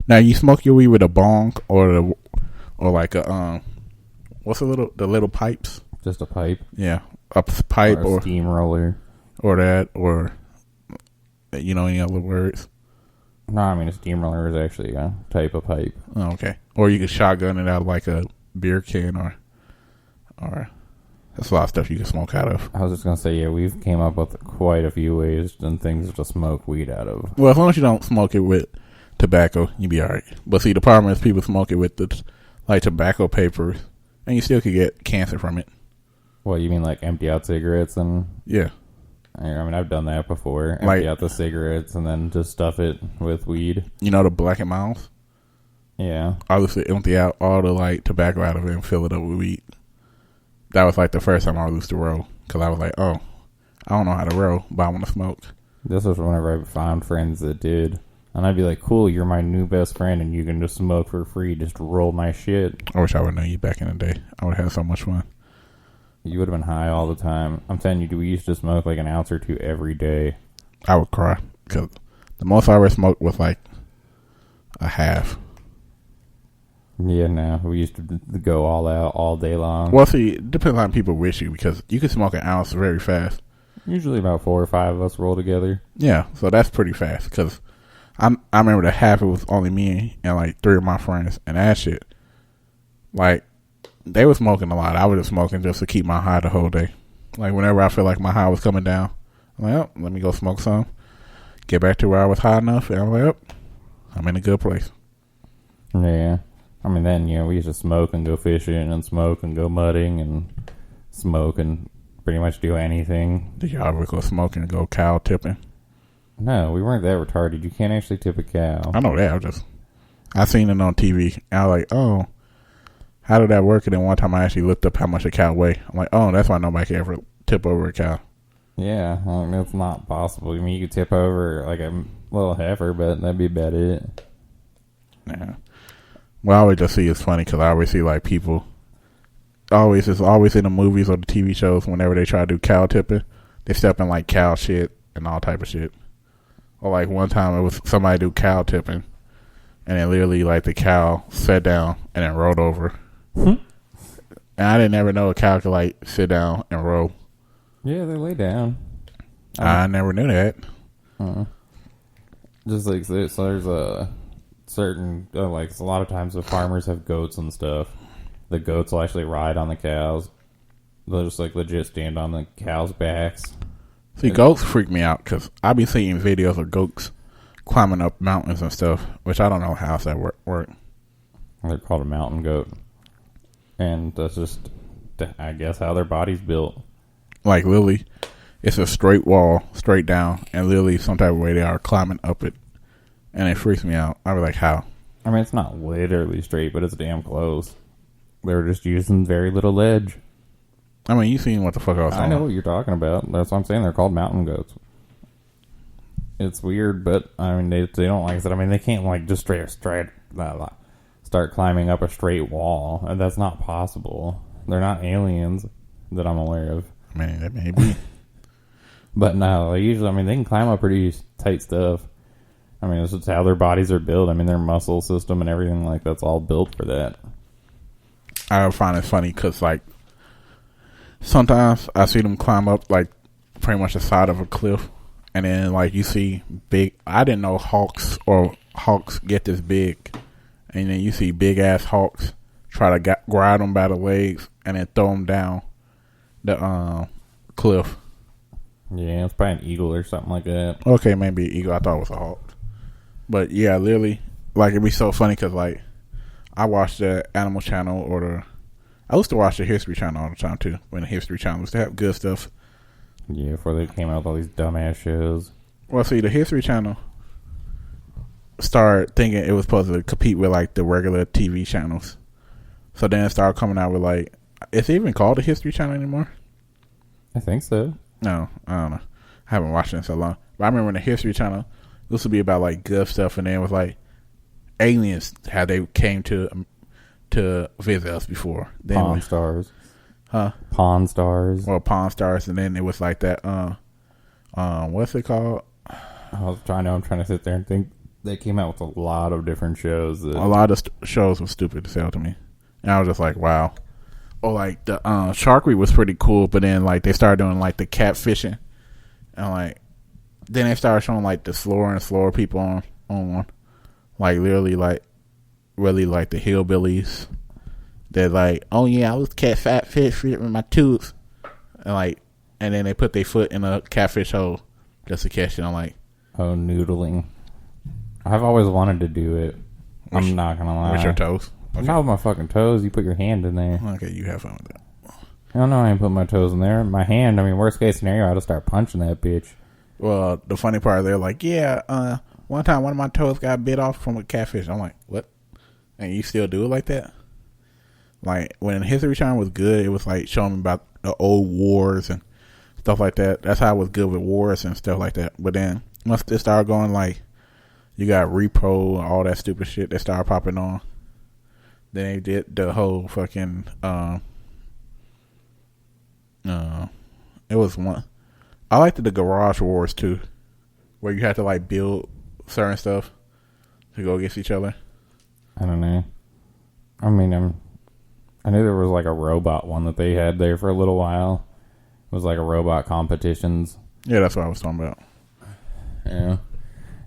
Now you smoke your weed with a bong or like a what's the little pipes? Just a pipe. Yeah, a pipe or a steamroller or that or any other words. No, I mean a steamroller is actually a type of pipe. Oh, okay. Or you can shotgun it out like a beer can or that's a lot of stuff you can smoke out of. I was just gonna say, yeah, we've came up with quite a few ways and things to smoke weed out of. Well, as long as you don't smoke it with tobacco, you'll be alright. But see, the problem is people smoke it with the tobacco papers, and you still could get cancer from it. What, you mean like empty out cigarettes and? Yeah. I mean, I've done that before. Empty out the cigarettes and then just stuff it with weed. You know the Black and Miles? Yeah. I used to empty out all the tobacco out of it and fill it up with weed. That was the first time I used to roll, because I was like, oh, I don't know how to roll, but I want to smoke. This was whenever I found friends that did. And I'd be like, cool, you're my new best friend and you can just smoke for free. Just roll my shit. I wish I would know you back in the day. I would have had so much fun. You would have been high all the time. I'm telling you, we used to smoke like an ounce or two every day. I would cry, because the most I ever smoked was a half. Yeah, no, we used to go all out all day long. Well, see, it depends on people with you, because you can smoke an ounce very fast. Usually about 4 or 5 of us roll together. Yeah, so that's pretty fast, because I remember the half, it was only me and 3 of my friends, and that shit, they were smoking a lot. I was just smoking just to keep my high the whole day. Whenever I feel like my high was coming down, I'm like, oh, let me go smoke some, get back to where I was high enough, and I'm like, oh, I'm in a good place. Yeah. I mean, then, we used to smoke and go fishing and smoke and go mudding and smoke and pretty much do anything. Did y'all ever go smoking and go cow tipping? No, we weren't that retarded. You can't actually tip a cow. I know that. I seen it on TV, and I was like, oh, how did that work? And then one time I actually looked up how much a cow weigh. I'm like, oh, that's why nobody can ever tip over a cow. Yeah, that's not possible. I mean, you could tip over a little heifer, but that'd be about it. Yeah. Well, I always just see it's funny because I always see people. It's always in the movies or the TV shows. Whenever they try to do cow tipping, they step in cow shit and all type of shit. Or one time it was somebody do cow tipping, and then literally the cow sat down and then rolled over. And I didn't ever know a cow could sit down and roll. Yeah, they lay down. I never knew that. Just there's a certain a lot of times the farmers have goats and stuff. The goats will actually ride on the cows. They'll just legit stand on the cows' backs. See, goats freak me out because I be seeing videos of goats climbing up mountains and stuff, which I don't know how that work. They're called a mountain goat, and that's just, I guess, how their body's built. Lily, it's a straight wall, straight down, and literally some type of way they are climbing up it, and it freaks me out. I be like, how? I mean, it's not literally straight, but it's damn close. They're just using very little ledge. I mean, you seen what the fuck I was talking about. I know what you're talking about. That's what I'm saying. They're called mountain goats. It's weird, but I mean, they don't like it. I mean, they can't just straight start climbing up a straight wall, and that's not possible. They're not aliens that I'm aware of. I mean, that may be. But no, they can climb up pretty tight stuff. I mean, it's just how their bodies are built. I mean, their muscle system and everything that's all built for that. I find it funny because sometimes I see them climb up pretty much the side of a cliff, and then you see big. I didn't know hawks get this big, and then you see big ass hawks try to grab them by the legs and then throw them down the cliff. Yeah, it's probably an eagle or something like that. Okay, maybe an eagle. I thought it was a hawk, but yeah, literally, it'd be so funny because I watched the Animal Channel I used to watch the History Channel all the time too. When the History Channel used to have good stuff. Yeah, before they came out with all these dumbass shows. Well, see, the History Channel started thinking it was supposed to compete with the regular TV channels. So then it started coming out with is it even called the History Channel anymore? I think so. No, I don't know. I haven't watched it in so long. But I remember when the History Channel used to be about good stuff, and then it was aliens, how they came to visit us before. Pawn Stars. Huh? Pawn Stars. Well, Pawn Stars, and then it was that, what's it called? I'm trying to sit there and think. They came out with a lot of different shows. A lot of shows were stupid to sell to me, and I was just like, wow. Or like the Shark Week was pretty cool, but then like they started doing like the catfishing, and like then they started showing like the slower and slower people on one, like literally like really like the hillbillies. They're like, oh yeah, I was catfish with my tooth, and then they put their foot in a catfish hole just to catch it. I'm like, oh, noodling. I've always wanted to do it. I'm not gonna lie. With your toes? Okay. Not with my fucking toes. You put your hand in there. Okay, you have fun with that. Hell no, I ain't put my toes in there. My hand, I mean, worst case scenario, I'd just start punching that bitch. Well, the funny part, they're like, yeah, one time one of my toes got bit off from a catfish. I'm like, what? And you still do it like that? Like, when History Channel was good, it was like showing me about the old wars and stuff like that. That's how it was good with wars and stuff like that. But then, once it started going like, you got Repro and all that stupid shit that started popping on. Then they did the whole fucking, it was one. I liked the Garage Wars too, where you had to like build certain stuff to go against each other. I don't know. I mean, I knew there was like a robot one that they had there for a little while. It was like a robot competitions. Yeah, that's what I was talking about. Yeah.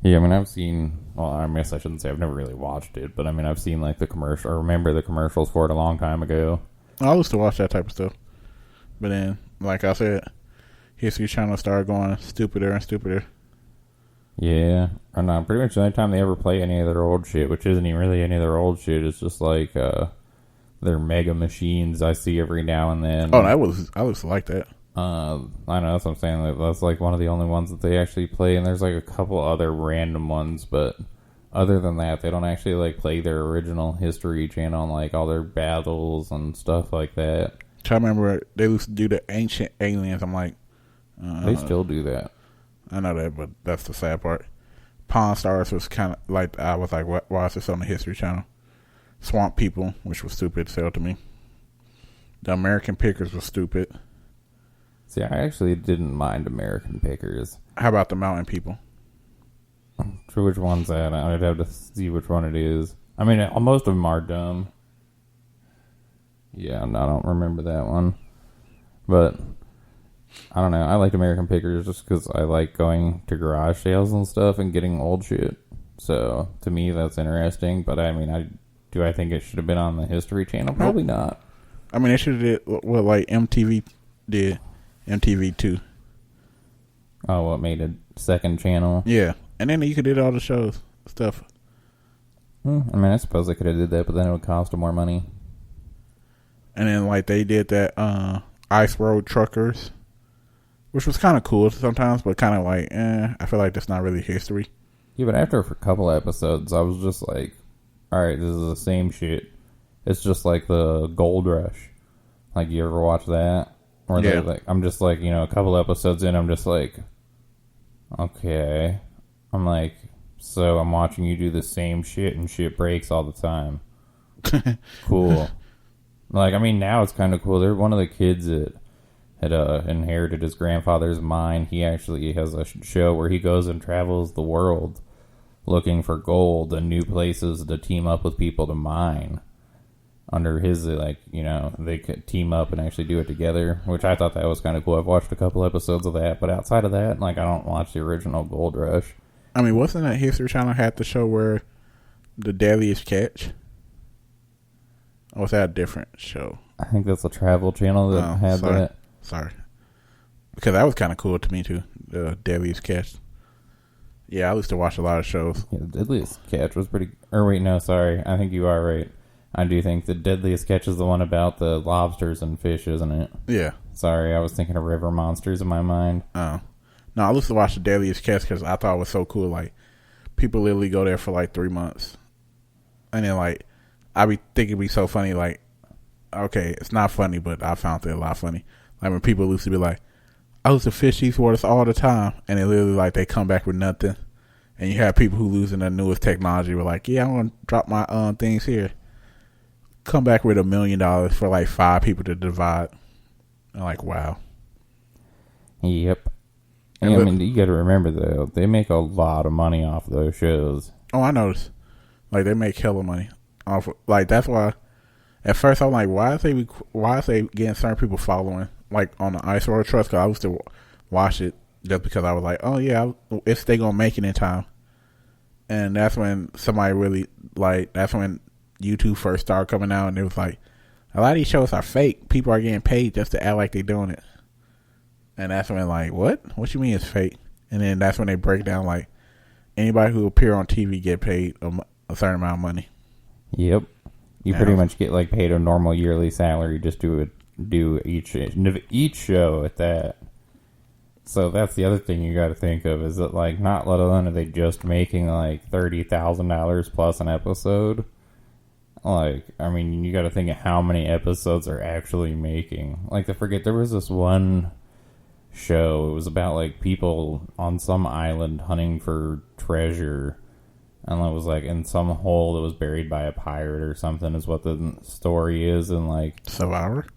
Yeah, I mean, I've seen, well, I guess I shouldn't say I've never really watched it, but I mean, I've seen like the commercial, I remember the commercials for it a long time ago. I used to watch that type of stuff. But then, like I said, History Channel started going stupider and stupider. Yeah. I know, pretty much the only time they ever play any of their old shit, which isn't even really any of their old shit, it's just like, their mega machines I see every now and then. Oh, I used to like that. I know, that's what I'm saying. That's like one of the only ones that they actually play, and there's like a couple other random ones, but other than that, they don't actually like play their original History Channel, like all their battles and stuff like that. I remember they used to do the ancient aliens. I'm like, they still do that. I know that, but that's the sad part. Pawn Stars was kind of like, I was like, why is this on the History Channel? Swamp People, which was stupid to sell to me. The American Pickers was stupid. See, I actually didn't mind American Pickers. How about the Mountain People? For which one's that? I'd have to see which one it is. I mean, most of them are dumb. Yeah, I don't remember that one. But, I don't know. I like American Pickers just because I like going to garage sales and stuff and getting old shit. So, to me, that's interesting. But, I mean, do I think it should have been on the History Channel? Probably not. I mean, they should have did what like MTV did. MTV2. Oh, what made a second channel? Yeah, and then you could do all the shows stuff. I mean, I suppose they could have did that, but then it would cost them more money. And then like they did that Ice Road Truckers, which was kind of cool sometimes, but kind of like, I feel like that's not really history. Yeah, but after a couple episodes, I was just like, all right, this is the same shit. It's just like the Gold Rush. Like, you ever watch that? Or yeah. Like, I'm just like, a couple episodes in, I'm just like, okay. I'm like, so I'm watching you do the same shit and shit breaks all the time. Cool. Like, I mean, now it's kind of cool. They're one of the kids that had inherited his grandfather's mine. He actually has a show where he goes and travels the world looking for gold and new places to team up with people to mine. Under his, like, they could team up and actually do it together, which I thought that was kind of cool. I've watched a couple episodes of that, but outside of that, like, I don't watch the original Gold Rush. I mean, wasn't that History Channel had the show where the Deadliest Catch? Or was that a different show? I think that's the Travel Channel that had that. Sorry. Because that was kind of cool to me, too. The Deadliest Catch. Yeah, I used to watch a lot of shows. Yeah, the Deadliest Catch was pretty... Or wait, no, sorry. I think you are right. I do think the Deadliest Catch is the one about the lobsters and fish, isn't it? Yeah. Sorry, I was thinking of river monsters in my mind. Oh. No, I used to watch the Deadliest Catch because I thought it was so cool. Like, people literally go there for like 3 months. And then, like, I be thinking it'd be so funny. Like, okay, it's not funny, but I found it a lot funny. Like, when people used to be like, I used to fish these waters all the time. And then literally, like, they come back with nothing. And you have people who losing the newest technology. Were like, yeah, I'm going to drop my things here. Come back with $1 million for like 5 people to divide. I'm like, wow. Yep. And I mean, you got to remember though, they make a lot of money off those shows. Oh, I noticed. Like they make hella money off. Like that's why. At first, I'm like, why is they getting certain people following like on the Ice Road Trust? Because I used to watch it just because I was like, oh yeah, if they gonna make it in time. And that's when somebody really like. That's when YouTube first started coming out, and it was like, a lot of these shows are fake. People are getting paid just to act like they're doing it. And that's when like, what? What you mean it's fake? And then that's when they break down like, anybody who appear on TV get paid a certain amount of money. Yep. You pretty much get like paid a normal yearly salary just to do each show at that. So that's the other thing you got to think of is that like not let alone are they just making like $30,000 plus an episode. Like I mean you got to think of how many episodes they're actually making. Like I forget there was this one show. It was about like people on some island hunting for treasure. And it was like in some hole that was buried by a pirate or something is what the story is. And like Survivor?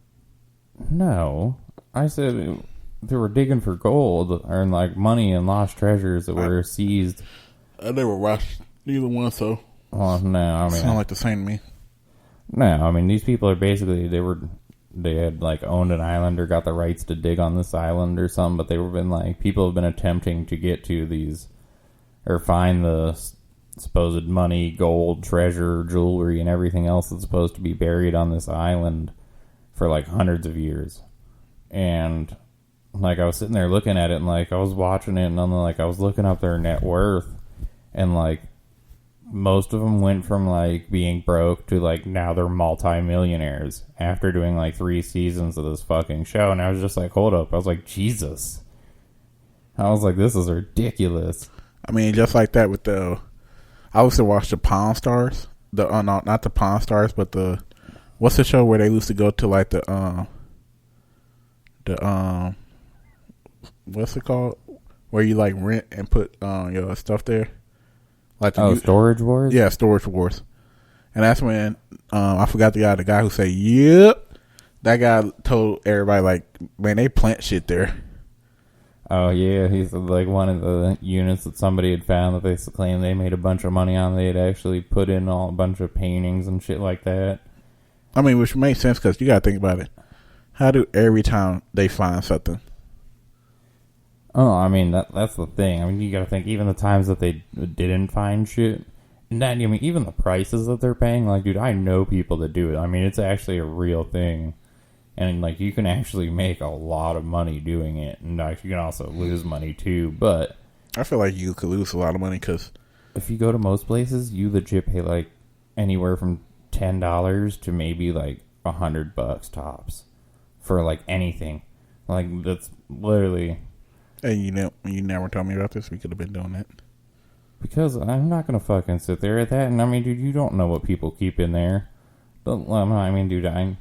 No. I said they were digging for gold or like money and lost treasures that were seized. I never watched either one, so. Well, no, I mean. Sound like the same to me. No, I mean these people are basically they had like owned an island or got the rights to dig on this island or something, but people have been attempting to get to these or find the supposed money, gold, treasure, jewelry, and everything else that's supposed to be buried on this island for like hundreds of years. And like I was sitting there looking at it and like I was watching it and then like I was looking up their net worth and like most of them went from like being broke to like now they're multi-millionaires after doing like 3 seasons of this fucking show. And I was just like, hold up. I was like, Jesus. I was like, this is ridiculous. I mean, just like that with I used to watch the Pawn Stars. Not the Pawn Stars, but what's the show where they used to go to like what's it called? Where you like rent and put your stuff there. Like Storage Wars? Yeah, Storage Wars. And that's when I forgot the guy who said, "Yep." That guy told everybody like, "Man, they plant shit there." Oh, yeah, he's like one of the units that somebody had found that they claimed they made a bunch of money on. They had actually put in a bunch of paintings and shit like that. I mean, which makes sense because you got to think about it. How do every time they find something? Oh, I mean, that's the thing. I mean, you got to think, even the times that they didn't find shit, and that, I mean, even the prices that they're paying, like, dude, I know people that do it. I mean, it's actually a real thing. And, like, you can actually make a lot of money doing it. And, like, you can also lose money, too. But I feel like you could lose a lot of money because if you go to most places, you legit pay, like, anywhere from $10 to maybe, like, $100 tops for, like, anything. Like, that's literally... Hey, you never told me about this. We could have been doing that. Because I'm not going to fucking sit there at that. And, I mean, dude, you don't know what people keep in there. But, I mean, dude, I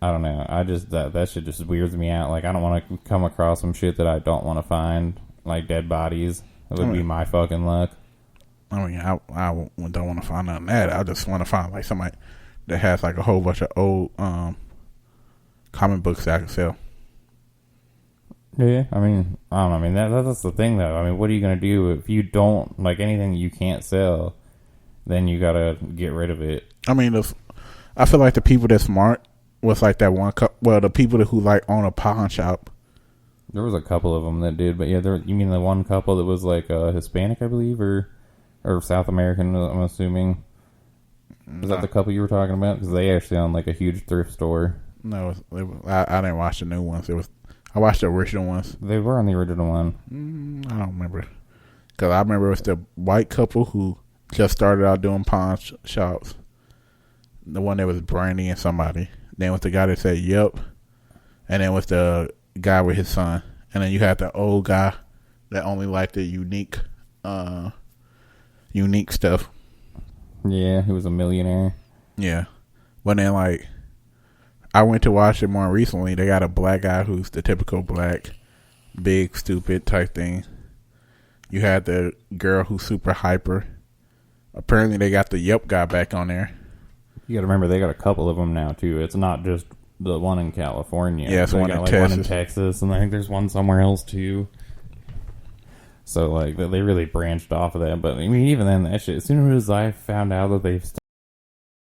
don't know. I just that shit just weirds me out. Like I don't want to come across some shit that I don't want to find, like dead bodies. That would be my fucking luck. I mean, I don't want to find none of that. I just want to find like somebody that has like a whole bunch of old comic books that I can sell. Yeah, I mean, I don't know. I mean, that's the thing though. I mean, what are you gonna do if you don't like anything you can't sell? Then you gotta get rid of it. I mean, I feel like the people that's smart was like that one. The people who like own a pawn shop. There was a couple of them that did, but yeah, you mean the one couple that was like Hispanic, I believe, or South American? I'm assuming. Was that the couple you were talking about? Because they actually own like a huge thrift store. No, I didn't watch the new ones. I watched the original ones. They were on the original one. I don't remember. Because I remember it was the white couple who just started out doing pawn shops. The one that was Brandy and somebody. Then was the guy that said, "Yep." And then was the guy with his son. And then you had the old guy that only liked the unique stuff. Yeah, he was a millionaire. Yeah. But then, like, I went to watch it more recently. They got a black guy who's the typical black, big, stupid type thing. You had the girl who's super hyper. Apparently, they got the Yep guy back on there. You got to remember, they got a couple of them now, too. It's not just the one in California. Yeah, it's one in Texas. One in Texas, and I think there's one somewhere else, too. So like they really branched off of that. But I mean, even then, that shit. As soon as I found out that they